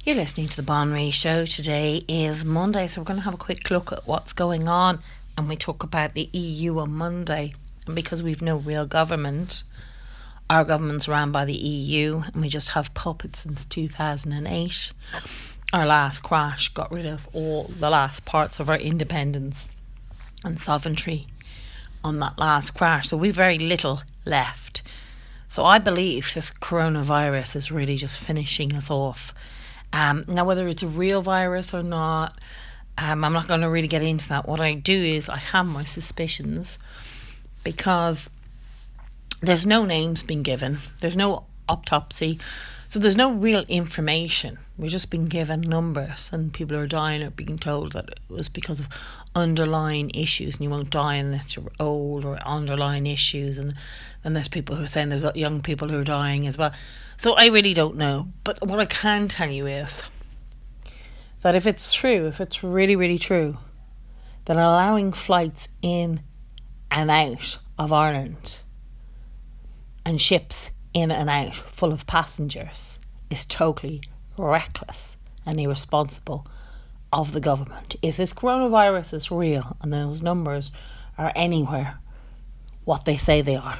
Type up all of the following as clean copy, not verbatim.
You're listening to the Bon Ray Show. Today is Monday, so we're going to have a quick look at what's going on. And we talk about the EU on Monday. And because we've no real government, our government's ran by the EU, and we just have puppets since 2008. Our last crash got rid of all the last parts of our independence and sovereignty on that last crash. So we've very little left. So I believe this coronavirus is really just finishing us off. Now, whether it's a real virus or not, I'm not going to really get into that. What I do is I have my suspicions because there's no names being given. There's no autopsy. So there's no real information. We're just being given numbers, and people are dying or being told that it was because of underlying issues, and you won't die unless you're old, or underlying issues. And there's people who are saying there's young people who are dying as well. So I really don't know. But what I can tell you is that if it's true, if it's really, really true, that allowing flights in and out of Ireland and ships in and out full of passengers is totally reckless and irresponsible of the government. If this coronavirus is real and those numbers are anywhere what they say they are,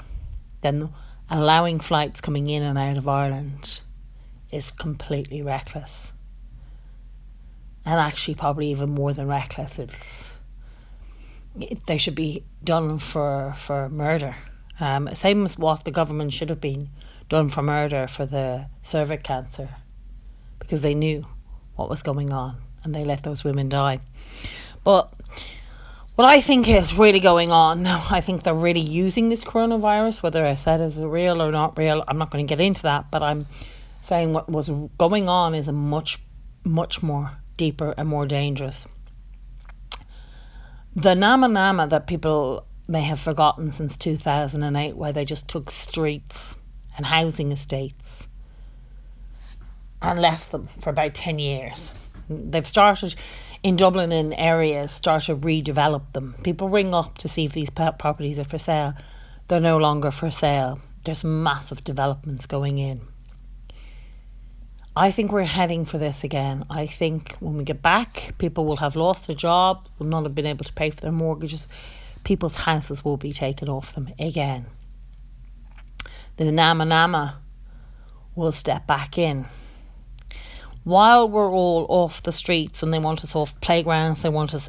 then allowing flights coming in and out of Ireland is completely reckless. And actually probably even more than reckless. They should be done for murder. Same as what the government should have been done for murder for the cervix cancer, because they knew what was going on and they let those women die. But what I think is really going on now, I think they're really using this coronavirus, whether I said is real or not real, I'm not going to get into that, but I'm saying what was going on is a much, much more deeper and more dangerous. The Nama that people may have forgotten since 2008, where they just took streets and housing estates and left them for about 10 years. They've started in Dublin, in areas, started to redevelop them. People ring up to see if these properties are for sale. They're no longer for sale. There's massive developments going in. I think we're heading for this again. I think when we get back, people will have lost their job, will not have been able to pay for their mortgages. People's houses will be taken off them again. The Nama will step back in. While we're all off the streets and they want us off playgrounds, they want us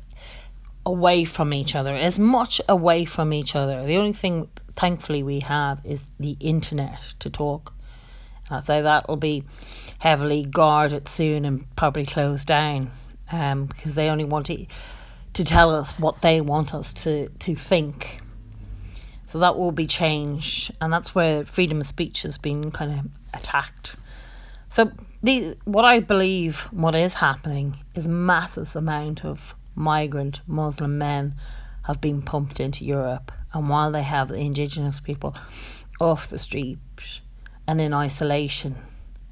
away from each other, as much away from each other. The only thing, thankfully, we have is the internet to talk. I'd say that'll be heavily guarded soon and probably closed down, because they only want to tell us what they want us to think. So that will be changed, and that's where freedom of speech has been kind of attacked. So what I believe what is happening is massive amount of migrant Muslim men have been pumped into Europe, and while they have the indigenous people off the streets and in isolation,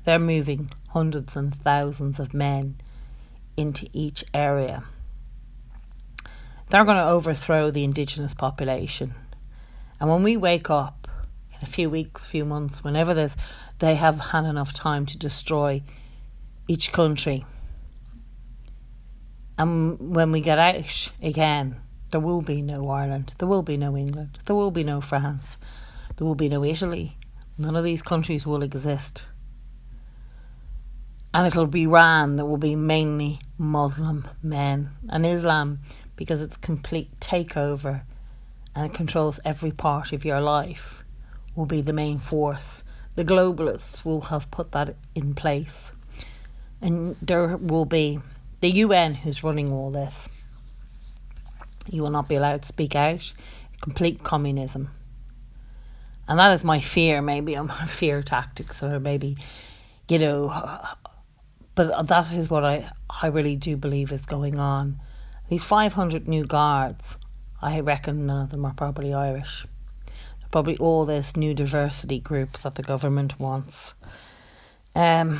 they're moving hundreds and thousands of men into each area. They're going to overthrow the indigenous population. And when we wake up in a few weeks, few months, whenever they have had enough time to destroy each country, and when we get out again, there will be no Ireland, there will be no England, there will be no France, there will be no Italy. None of these countries will exist. And it'll be Iran that will be mainly Muslim men, and Islam, because it's complete takeover and it controls every part of your life, will be the main force. The globalists will have put that in place. And there will be the UN who's running all this. You will not be allowed to speak out. Complete communism. And that is my fear. Maybe I'm fear tactics, or maybe, but that is what I really do believe is going on. These 500 new guards, I reckon none of them are probably Irish. They're probably all this new diversity group that the government wants. And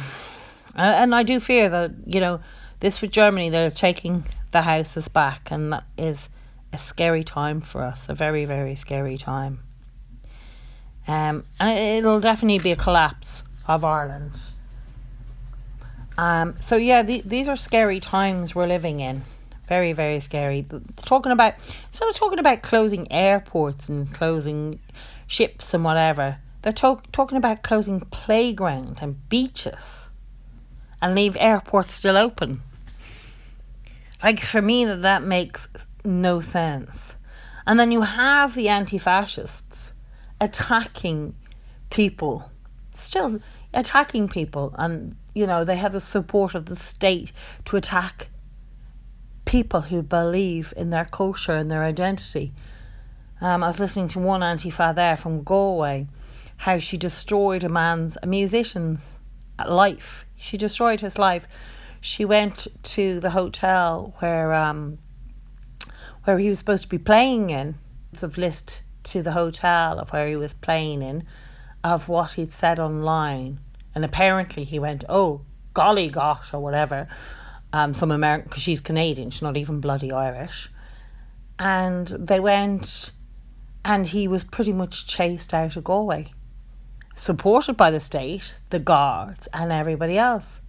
I do fear that, this with Germany, they're taking the houses back, and that is a scary time for us, a very, very scary time. And it'll definitely be a collapse of Ireland. So yeah, these are scary times we're living in. Very, very scary. Talking about instead of talking about closing airports and closing ships and whatever, they're talking about closing playgrounds and beaches and leave airports still open. Like, for me, that makes no sense. And then you have the anti-fascists attacking people, still attacking people, and they have the support of the state to attack people who believe in their culture and their identity. I was listening to one Antifa there from Galway, how she destroyed a musician's life. She destroyed his life. She went to the hotel where he was supposed to be playing in. It's a list to the hotel of where he was playing in, of what he'd said online, and apparently he went, "Oh, golly gosh," or whatever. Some American, because she's Canadian, she's not even bloody Irish, and they went, and he was pretty much chased out of Galway, supported by the state, the guards, and everybody else.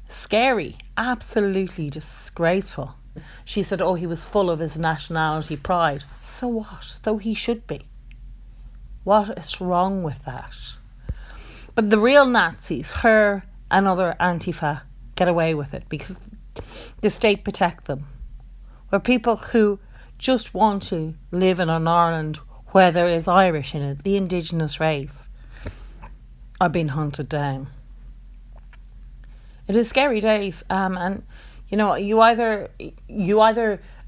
Scary, absolutely disgraceful. She said, "Oh, he was full of his nationality pride." So what? So he should be. What is wrong with that? But the real Nazis, her and other Antifa, get away with it because the state protect them. Where people who just want to live in an Ireland where there is Irish in it, the indigenous race, are being hunted down. It is scary days, and you either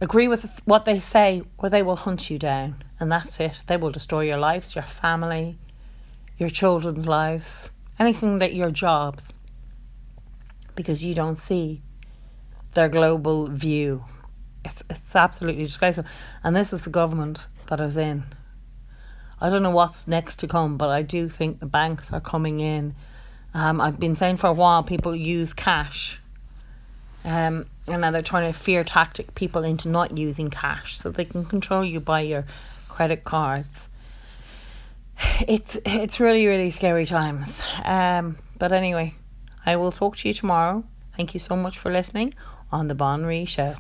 agree with what they say or they will hunt you down, and that's it. They will destroy your lives, your family, your children's lives, your jobs, because you don't see their global view. It's absolutely disgraceful, and this is the government that is in. I don't know what's next to come, but I do think the banks are coming in. I've been saying for a while people use cash, and now they're trying to fear tactic people into not using cash so they can control you by your credit cards. It's really, really scary times. But anyway, I will talk to you tomorrow. Thank you so much for listening on the Bon Ree Show.